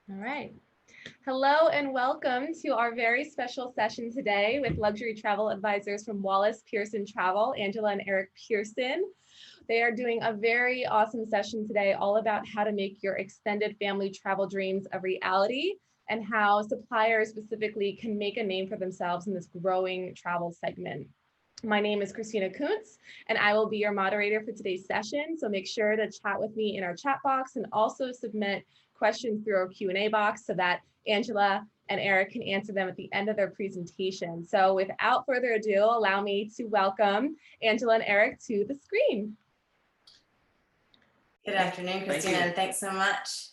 All right. Hello and welcome to our very special session today with luxury travel advisors from Wallace Pearson Travel, Angela and Eric Pearson. They are doing a very awesome session today all about how to make your extended family travel dreams a reality and how suppliers specifically can make a name for themselves in this growing travel segment. My name is Christina Kuntz, and I will be your moderator for today's session. So make sure to chat with me in our chat box and also submit questions through our Q&A box so that Angela and Eric can answer them at the end of their presentation. So without further ado, allow me to welcome Angela and Eric to the screen. Good afternoon, Christina, and thanks so much.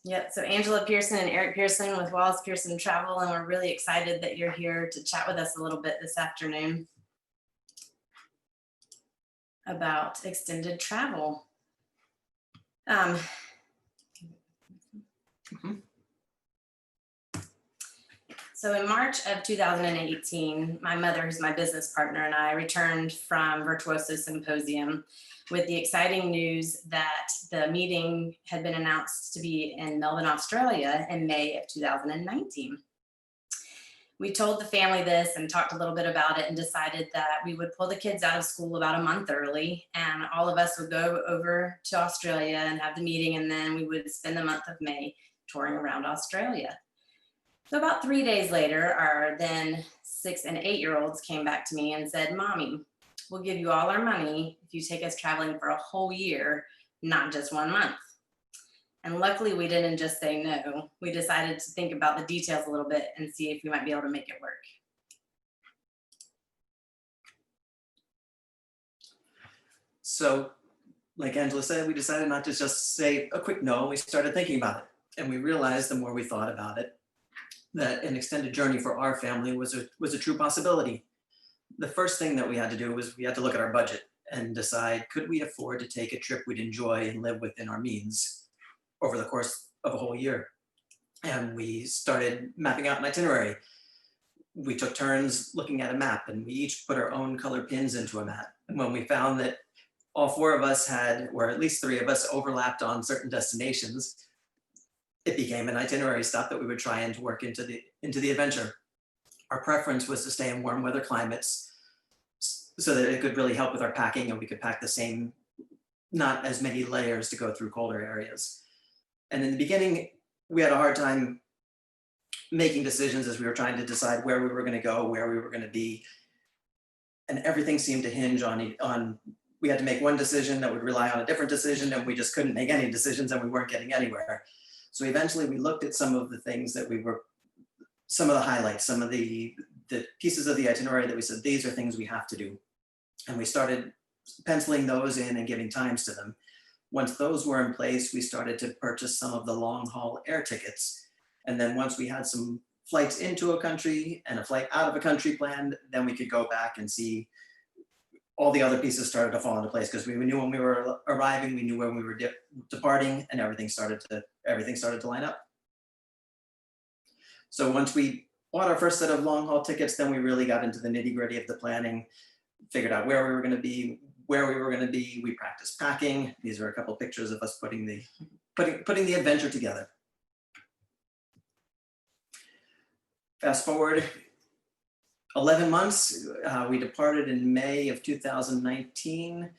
Yep, so Angela Pearson and Eric Pearson with Wallace Pearson Travel, and we're really excited that you're here to chat with us a little bit this afternoon about extended travel. So in March of 2018, my mother, who's my business partner, and I returned from Virtuoso Symposium with the exciting news that the meeting had been announced to be in Melbourne, Australia in May of 2019. We told the family this and talked a little bit about it and decided that we would pull the kids out of school about a month early, and all of us would go over to Australia and have the meeting, and then we would spend the month of May touring around Australia. So about 3 days later, our then 6 and 8-year-olds came back to me and said, "Mommy, we'll give you all our money if you take us traveling for a whole year, not just 1 month." And luckily we didn't just say no. We decided to think about the details a little bit and see if we might be able to make it work. So, like Angela said, we decided not to just say a quick no. We started thinking about it. And we realized the more we thought about it, that an extended journey for our family was a true possibility. The first thing that we had to do was we had to look at our budget and decide, could we afford to take a trip we'd enjoy and live within our means over the course of a whole year? And we started mapping out an itinerary. We took turns looking at a map, and we each put our own color pins into a map. And when we found that all 4 of us had, or at least 3 of us, overlapped on certain destinations, it became an itinerary stop that we would try and work into the adventure. Our preference was to stay in warm weather climates so that it could really help with our packing, and we could pack the same, not as many layers to go through colder areas. And in the beginning, we had a hard time making decisions as we were trying to decide where we were going to go, where we were going to be. And everything seemed to hinge on we had to make one decision that would rely on a different decision, and we just couldn't make any decisions and we weren't getting anywhere. So eventually we looked at some of the things that some of the highlights, some of the pieces of the itinerary that we said, these are things we have to do. And we started penciling those in and giving times to them. Once those were in place, we started to purchase some of the long haul air tickets. And then once we had some flights into a country and a flight out of a country planned, then we could go back and see all the other pieces started to fall into place, because we knew when we were arriving, we knew when we were departing, and everything started to line up. So once we bought our first set of long haul tickets, then we really got into the nitty gritty of the planning, figured out where we were going to be, where we were going to be. We practiced packing. These are a couple pictures of us putting the adventure together. Fast forward 11 months, we departed in May of 2019.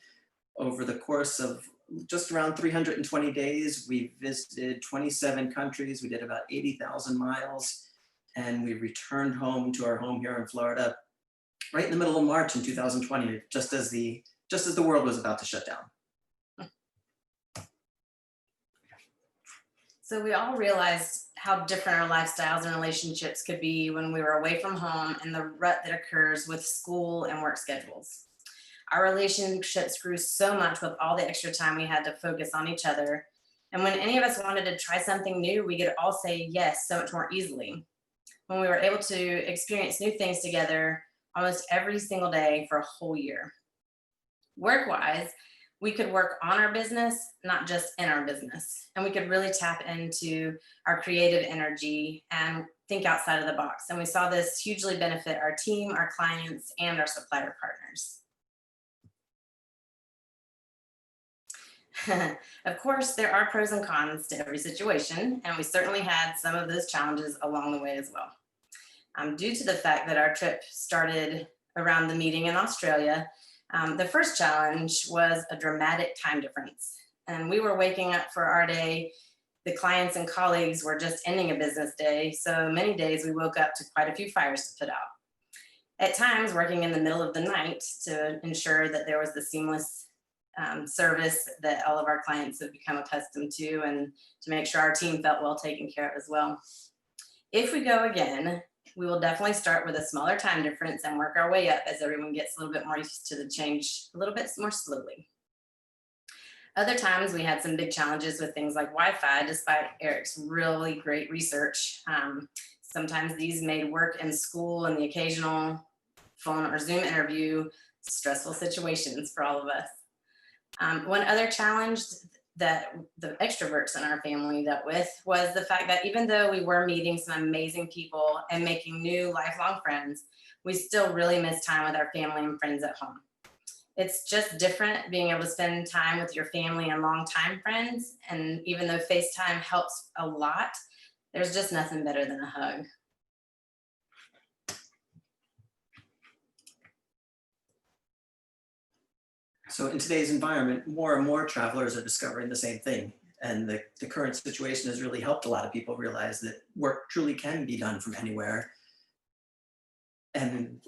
Over the course of just around 320 days, we visited 27 countries. We did about 80,000 miles, and we returned home to our home here in Florida right in the middle of March in 2020, just as the world was about to shut down. So we all realized how different our lifestyles and relationships could be when we were away from home and the rut that occurs with school and work schedules. Our relationships grew so much with all the extra time we had to focus on each other. And when any of us wanted to try something new, we could all say yes so much more easily. When we were able to experience new things together almost every single day for a whole year. Work-wise, we could work on our business, not just in our business. And we could really tap into our creative energy and think outside of the box. And we saw this hugely benefit our team, our clients, and our supplier partners. Of course, there are pros and cons to every situation, and we certainly had some of those challenges along the way as well. Due to the fact that our trip started around the meeting in Australia, the first challenge was a dramatic time difference. And we were waking up for our day. The clients and colleagues were just ending a business day. So many days we woke up to quite a few fires to put out. At times, working in the middle of the night to ensure that there was the seamless service that all of our clients have become accustomed to, and to make sure our team felt well taken care of as well. If we go again, we will definitely start with a smaller time difference and work our way up as everyone gets a little bit more used to the change a little bit more slowly. Other times we had some big challenges with things like Wi-Fi, despite Eric's really great research. Sometimes these made work in school and the occasional phone or Zoom interview stressful situations for all of us. One other challenge that the extroverts in our family dealt with was the fact that even though we were meeting some amazing people and making new lifelong friends, we still really miss time with our family and friends at home. It's just different being able to spend time with your family and longtime friends. And even though FaceTime helps a lot, there's just nothing better than a hug. So in today's environment, more and more travelers are discovering the same thing. And the current situation has really helped a lot of people realize that work truly can be done from anywhere. And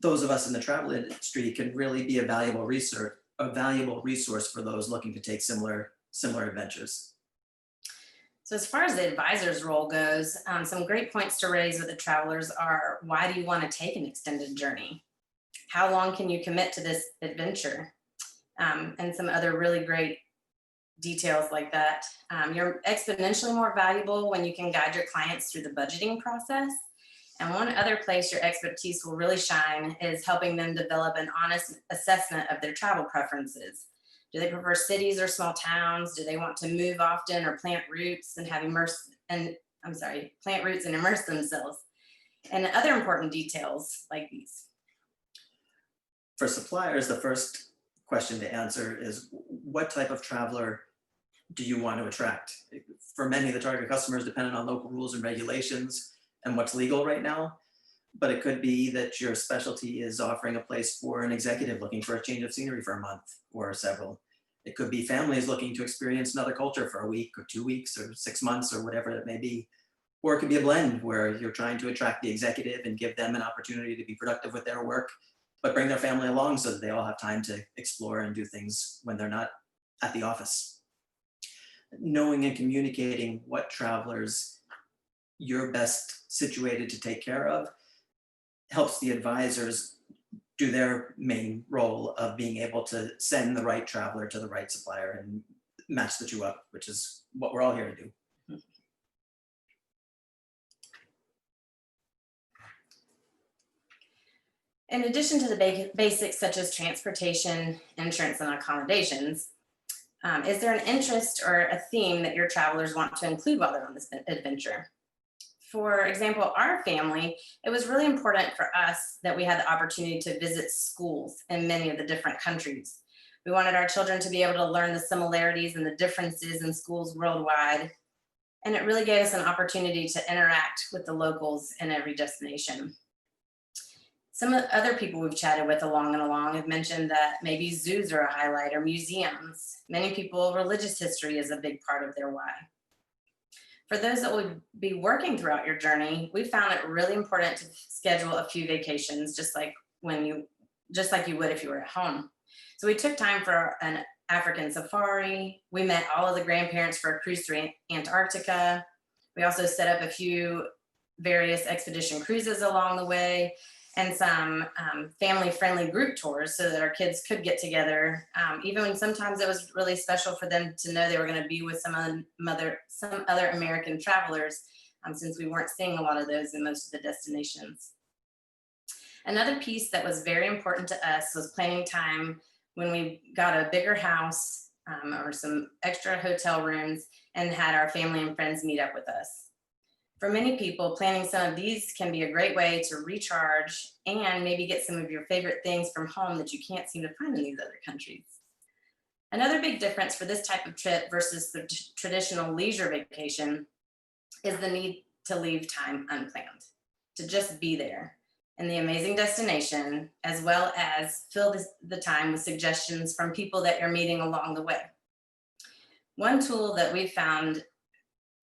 those of us in the travel industry can really be a valuable resource for those looking to take similar adventures. So as far as the advisor's role goes, some great points to raise with the travelers are, why do you want to take an extended journey? How long can you commit to this adventure? And some other really great details like that. You're exponentially more valuable when you can guide your clients through the budgeting process. And one other place your expertise will really shine is helping them develop an honest assessment of their travel preferences. Do they prefer cities or small towns? Do they want to move often or plant roots and immerse themselves? And other important details like these. For suppliers, the first question to answer is, what type of traveler do you want to attract? For many, the target customers dependent on local rules and regulations and what's legal right now. But it could be that your specialty is offering a place for an executive looking for a change of scenery for a month or several. It could be families looking to experience another culture for a week or 2 weeks or 6 months or whatever it may be. Or it could be a blend where you're trying to attract the executive and give them an opportunity to be productive with their work, but bring their family along so that they all have time to explore and do things when they're not at the office. Knowing and communicating what travelers you're best situated to take care of helps the advisors do their main role of being able to send the right traveler to the right supplier and match the two up, which is what we're all here to do. In addition to the basics such as transportation, insurance, and accommodations, is there an interest or a theme that your travelers want to include while they're on this adventure? For example, our family, it was really important for us that we had the opportunity to visit schools in many of the different countries. We wanted our children to be able to learn the similarities and the differences in schools worldwide. And it really gave us an opportunity to interact with the locals in every destination. Some of the other people we've chatted with along have mentioned that maybe zoos are a highlight, or museums. Many people, religious history is a big part of their why. For those that would be working throughout your journey, we found it really important to schedule a few vacations, just like you would if you were at home. So we took time for an African safari. We met all of the grandparents for a cruise through Antarctica. We also set up a few various expedition cruises along the way, and some family-friendly group tours so that our kids could get together. Even when sometimes it was really special for them to know they were going to be with some other American travelers, since we weren't seeing a lot of those in most of the destinations. Another piece that was very important to us was planning time when we got a bigger house or some extra hotel rooms and had our family and friends meet up with us. For many people, planning some of these can be a great way to recharge and maybe get some of your favorite things from home that you can't seem to find in these other countries. Another big difference for this type of trip versus the traditional leisure vacation is the need to leave time unplanned, to just be there in the amazing destination, as well as fill the time with suggestions from people that you're meeting along the way. One tool that we found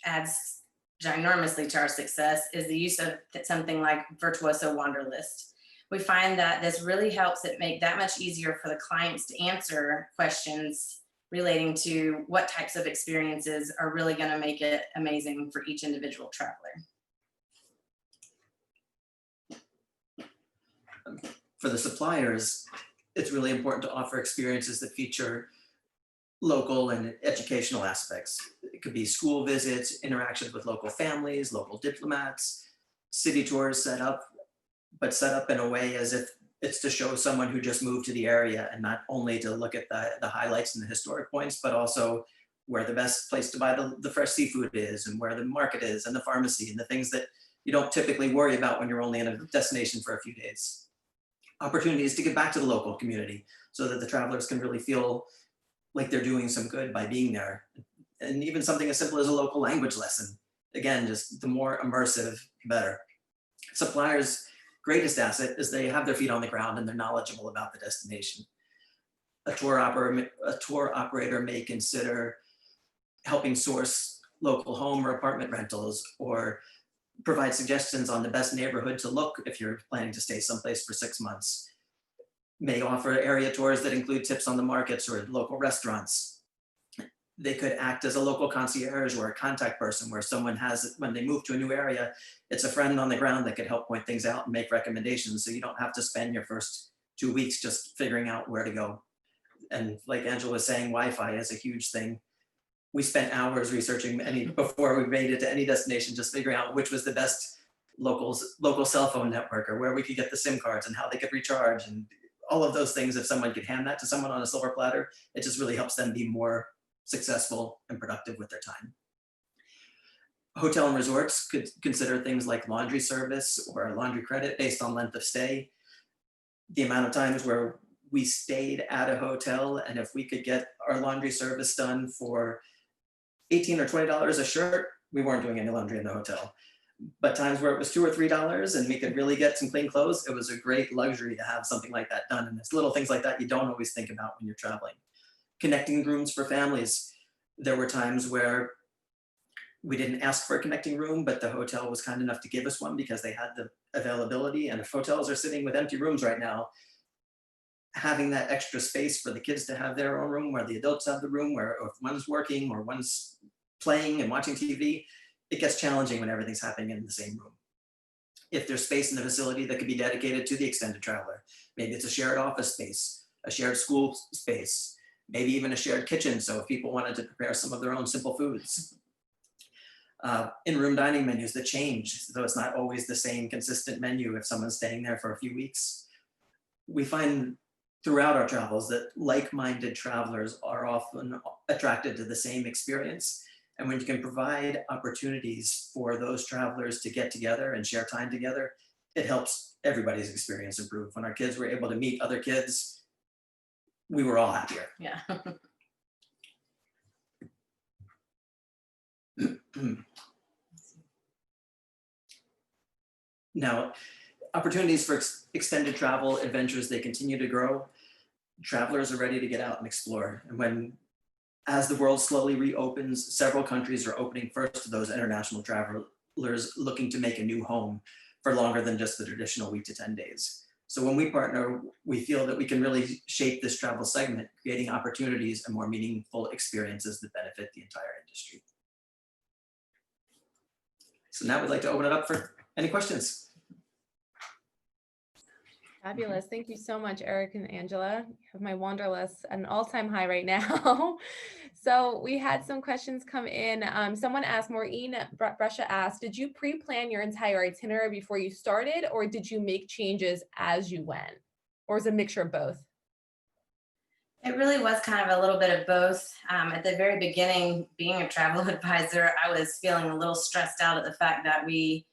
adds ginormously to our success is the use of something like Virtuoso Wanderlist. We find that this really helps it make that much easier for the clients to answer questions relating to what types of experiences are really going to make it amazing for each individual traveler. For the suppliers, it's really important to offer experiences that feature local and educational aspects. It could be school visits, interactions with local families, local diplomats, city tours set up in a way as if it's to show someone who just moved to the area, and not only to look at the highlights and the historic points, but also where the best place to buy the fresh seafood is, and where the market is, and the pharmacy, and the things that you don't typically worry about when you're only in a destination for a few days. Opportunities to give back to the local community so that the travelers can really feel like they're doing some good by being there. And even something as simple as a local language lesson. Again, just the more immersive, better. Suppliers' greatest asset is they have their feet on the ground and they're knowledgeable about the destination. A tour operator may consider helping source local home or apartment rentals, or provide suggestions on the best neighborhood to look if you're planning to stay someplace for 6 months. May offer area tours that include tips on the markets or local restaurants. They could act as a local concierge or a contact person, where someone has, when they move to a new area, it's a friend on the ground that could help point things out and make recommendations, so you don't have to spend your first 2 weeks just figuring out where to go. And like Angela was saying, Wi-Fi is a huge thing. We spent hours researching before we made it to any destination, just figuring out which was the best local cell phone network, or where we could get the SIM cards and how they could recharge, and all of those things. If someone could hand that to someone on a silver platter, it just really helps them be more successful and productive with their time. Hotel and resorts could consider things like laundry service or laundry credit based on length of stay. The amount of times where we stayed at a hotel, and if we could get our laundry service done for $18 or $20 a shirt, we weren't doing any laundry in the hotel. But times where it was $2 or $3 and we could really get some clean clothes, it was a great luxury to have something like that done. And it's little things like that you don't always think about when you're traveling. Connecting rooms for families. There were times where we didn't ask for a connecting room, but the hotel was kind enough to give us one because they had the availability. And if hotels are sitting with empty rooms right now, having that extra space for the kids to have their own room, where the adults have the room, where if one's working or one's playing and watching TV, it gets challenging when everything's happening in the same room. If there's space in the facility that could be dedicated to the extended traveler, maybe it's a shared office space, a shared school space, maybe even a shared kitchen, so if people wanted to prepare some of their own simple foods. In-room dining menus that change, so it's not always the same consistent menu if someone's staying there for a few weeks. We find throughout our travels that like-minded travelers are often attracted to the same experience. And when you can provide opportunities for those travelers to get together and share time together, it helps everybody's experience improve. When our kids were able to meet other kids, we were all happier. Yeah. Now, opportunities for extended travel adventures, they continue to grow. Travelers are ready to get out and explore. And as the world slowly reopens, several countries are opening first to those international travelers looking to make a new home for longer than just the traditional week to 10 days. So when we partner, we feel that we can really shape this travel segment, creating opportunities and more meaningful experiences that benefit the entire industry. So now we'd like to open it up for any questions. Fabulous. Thank you so much, Eric and Angela. You have my wanderlust at an all-time high right now. So we had some questions come in. Someone asked, Maureen Brescia asked, did you pre-plan your entire itinerary before you started, or did you make changes as you went? Or is it a mixture of both? It really was kind of a little bit of both. At the very beginning, being a travel advisor, I was feeling a little stressed out at the fact that we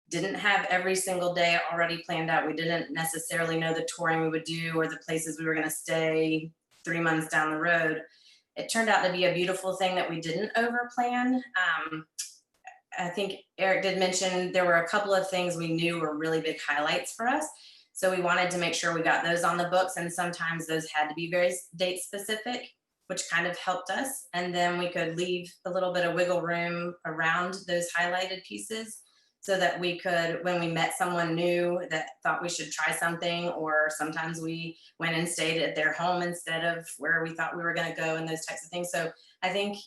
didn't have every single day already planned out. We didn't necessarily know the touring we would do or the places we were going to stay 3 months down the road. It turned out to be a beautiful thing that we didn't overplan. I think Eric did mention there were a couple of things we knew were really big highlights for us. So we wanted to make sure we got those on the books, and sometimes those had to be very date specific, which kind of helped us. And then we could leave a little bit of wiggle room around those highlighted pieces so that we could, when we met someone new that thought we should try something, or sometimes we went and stayed at their home instead of where we thought we were going to go, and those types of things. So I think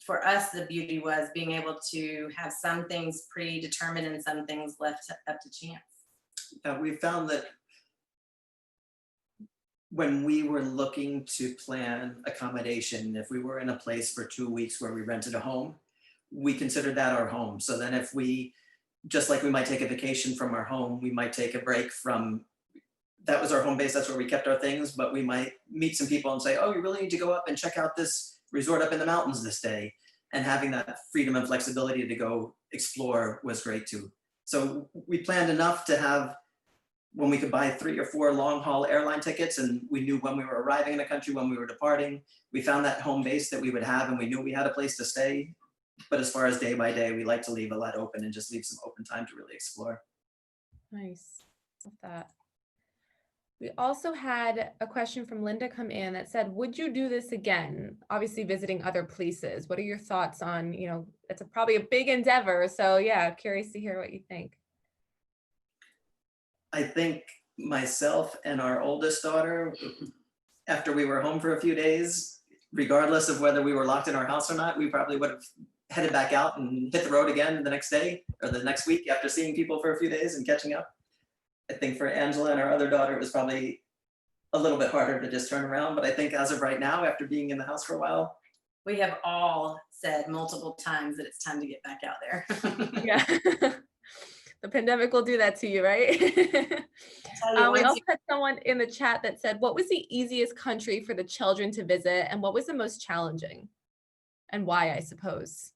for us, the beauty was being able to have some things predetermined and some things left up to chance. We found that when we were looking to plan accommodation, if we were in a place for 2 weeks where we rented a home, we considered that our home. So then if we, just like we might take a vacation from our home, we might take a break from, that was our home base, that's where we kept our things, but we might meet some people and say, oh, you really need to go up and check out this resort up in the mountains this day. And having that freedom and flexibility to go explore was great too. So we planned enough to have, when we could buy 3 or 4 long haul airline tickets, and we knew when we were arriving in a country, when we were departing, we found that home base that we would have, and we knew we had a place to stay. But as far as day by day, we like to leave a lot open and just leave some open time to really explore. Nice. Love that. We also had a question from Linda come in that said, would you do this again? Obviously visiting other places. What are your thoughts on, it's probably a big endeavor. So yeah, curious to hear what you think. I think myself and our oldest daughter, after we were home for a few days, regardless of whether we were locked in our house or not, we probably would have headed back out and hit the road again the next day or the next week after seeing people for a few days and catching up. I think for Angela and our other daughter, it was probably a little bit harder to just turn around. But I think as of right now, after being in the house for a while, we have all said multiple times that it's time to get back out there. Yeah. The pandemic will do that to you, right? We also had someone in the chat that said, what was the easiest country for the children to visit, and what was the most challenging, and why, I suppose?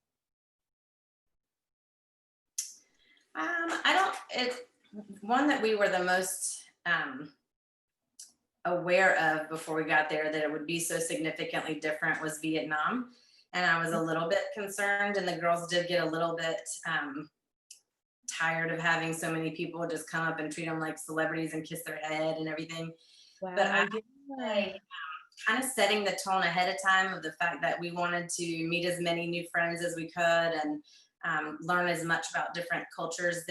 It's one that we were the most aware of before we got there that it would be so significantly different was Vietnam. And I was a little bit concerned, and the girls did get a little bit tired of having so many people just come up and treat them like celebrities and kiss their head and everything. Wow. But I would say kind of setting the tone ahead of time of the fact that we wanted to meet as many new friends as we could and learn as much about different cultures.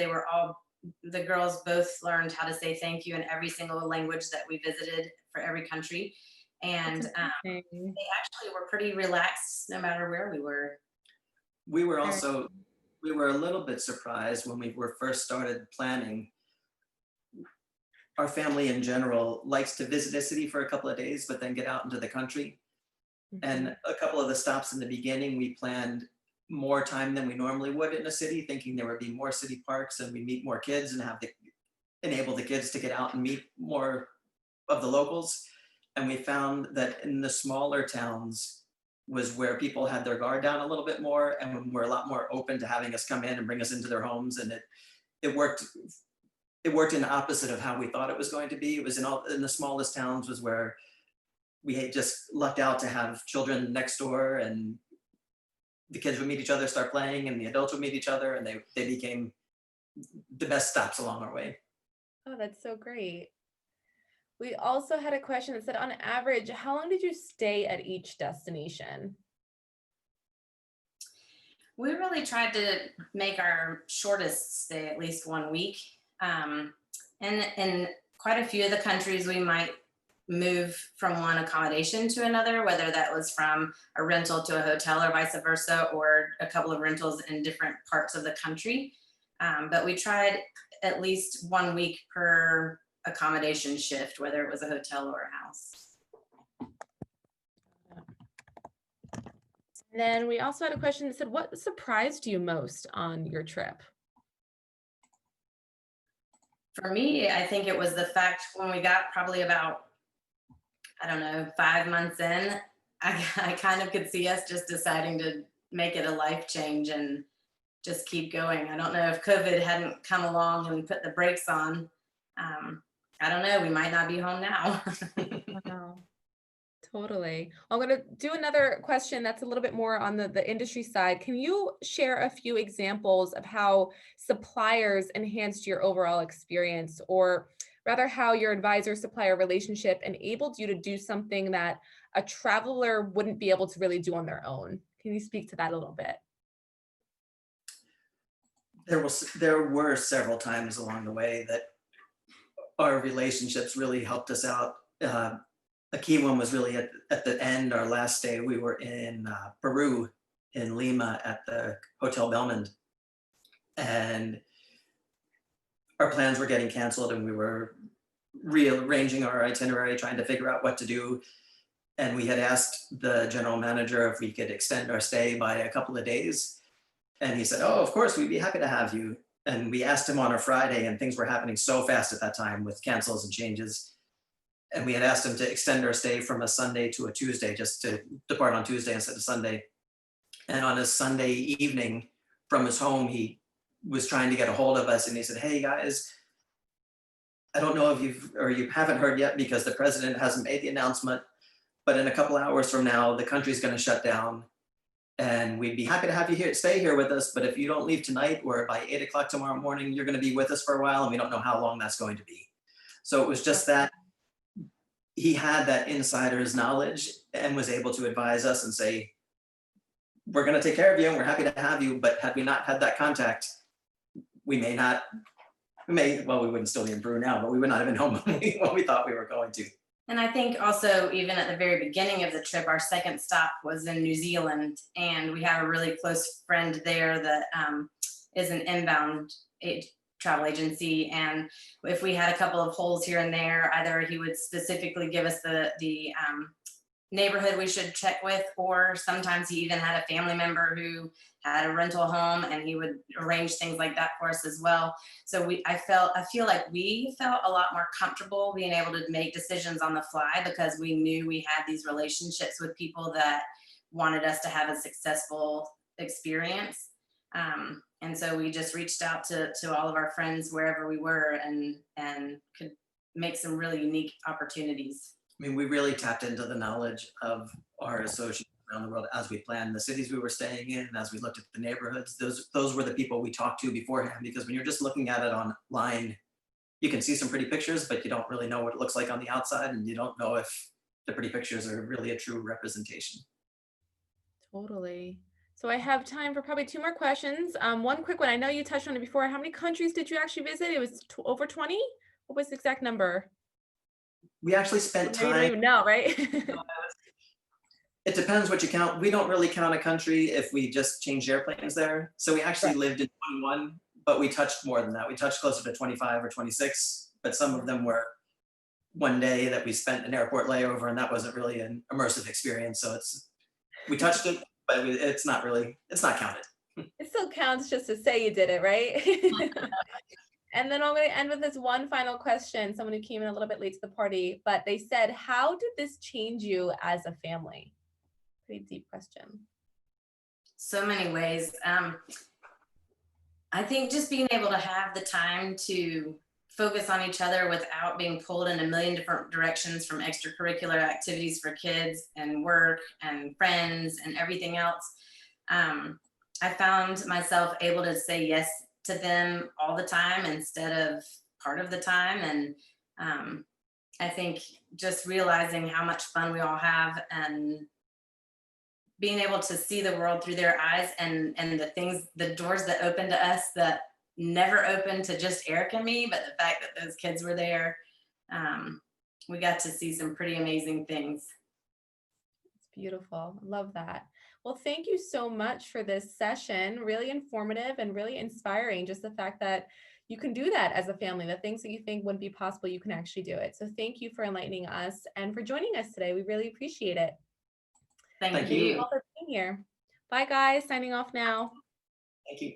The girls both learned how to say thank you in every single language that we visited for every country. And they actually were pretty relaxed no matter where we were. We were a little bit surprised when we were first started planning. Our family in general likes to visit a city for a couple of days, but then get out into the country. Mm-hmm. And a couple of the stops in the beginning, we planned more time than we normally would in a city, thinking there would be more city parks and we meet more kids and enable the kids to get out and meet more of the locals. And we found that in the smaller towns was where people had their guard down a little bit more and were a lot more open to having us come in and bring us into their homes. And it worked in the opposite of how we thought it was going to be. It was in the smallest towns was where we had just lucked out to have children next door, and the kids would meet each other, start playing, and the adults would meet each other, and they became the best stops along our way. Oh, that's so great. We also had a question that said, on average, how long did you stay at each destination? We really tried to make our shortest stay at least 1 week. And in quite a few of the countries, we might move from one accommodation to another, whether that was from a rental to a hotel or vice versa, or a couple of rentals in different parts of the country. But we tried at least 1 week per accommodation shift, whether it was a hotel or a house. And then we also had a question that said, what surprised you most on your trip? For me, I think it was the fact when we got probably about, 5 months in, I kind of could see us just deciding to make it a life change and just keep going. I don't know if COVID hadn't come along and put the brakes on. I don't know, we might not be home now. Wow. Totally. I'm going to do another question that's a little bit more on the industry side. Can you share a few examples of how suppliers enhanced your overall experience, or rather how your advisor-supplier relationship enabled you to do something that a traveler wouldn't be able to really do on their own? Can you speak to that a little bit? There were several times along the way that our relationships really helped us out. A key one was really at the end, our last day, we were in Peru, in Lima at the Hotel Belmond. And our plans were getting canceled and we were rearranging our itinerary, trying to figure out what to do. And we had asked the general manager if we could extend our stay by a couple of days. And he said, oh, of course, we'd be happy to have you. And we asked him on a Friday, and things were happening so fast at that time with cancels and changes. And we had asked him to extend our stay from a Sunday to a Tuesday, just to depart on Tuesday instead of Sunday. And on a Sunday evening from his home, he was trying to get a hold of us, and he said, hey guys, I don't know if you haven't heard yet because the president hasn't made the announcement, but in a couple hours from now, the country's going to shut down. And we'd be happy to have you here, stay here with us. But if you don't leave tonight, or by 8 o'clock tomorrow morning, you're going to be with us for a while, and we don't know how long that's going to be. So it was just that he had that insider's knowledge and was able to advise us and say, we're going to take care of you and we're happy to have you. But had we not had that contact, we wouldn't still be in Peru now, but we would not have been home when we thought we were going to. And I think also, even at the very beginning of the trip, our second stop was in New Zealand, and we have a really close friend there that is an inbound travel agency. And if we had a couple of holes here and there, either he would specifically give us the neighborhood we should check with, or sometimes he even had a family member who had a rental home and he would arrange things like that for us as well. So I feel like we felt a lot more comfortable being able to make decisions on the fly, because we knew we had these relationships with people that wanted us to have a successful experience. And so we just reached out to all of our friends wherever we were, and could make some really unique opportunities. I mean, we really tapped into the knowledge of our associates around the world as we planned the cities we were staying in, and as we looked at the neighborhoods. Those were the people we talked to beforehand, because when you're just looking at it online, you can see some pretty pictures, but you don't really know what it looks like on the outside, and you don't know if the pretty pictures are really a true representation. Totally. So I have time for probably two more questions. One quick one. I know you touched on it before. How many countries did you actually visit? It was over 20? What was the exact number? We actually spent Maybe you don't time. even know, right? It depends what you count. We don't really count a country if we just change airplanes there. So we actually lived in 21, but we touched more than that. We touched closer to 25 or 26, but some of them were one day that we spent an airport layover, and that wasn't really an immersive experience. So we touched it, but it's not counted. It still counts just to say you did it, right? And then I'm going to end with this one final question. Someone who came in a little bit late to the party, but they said, how did this change you as a family? Pretty deep question. So many ways. I think just being able to have the time to focus on each other without being pulled in a million different directions from extracurricular activities for kids and work and friends and everything else. I found myself able to say yes to them all the time instead of part of the time. And I think just realizing how much fun we all have, and being able to see the world through their eyes, and the doors that open to us that never opened to just Eric and me, but the fact that those kids were there, we got to see some pretty amazing things. It's beautiful. Love that. Well, thank you so much for this session. Really informative and really inspiring. Just the fact that you can do that as a family, the things that you think wouldn't be possible, you can actually do it. So thank you for enlightening us and for joining us today. We really appreciate it. Thank you. Thank you all for being here. Bye guys, signing off now. Thank you.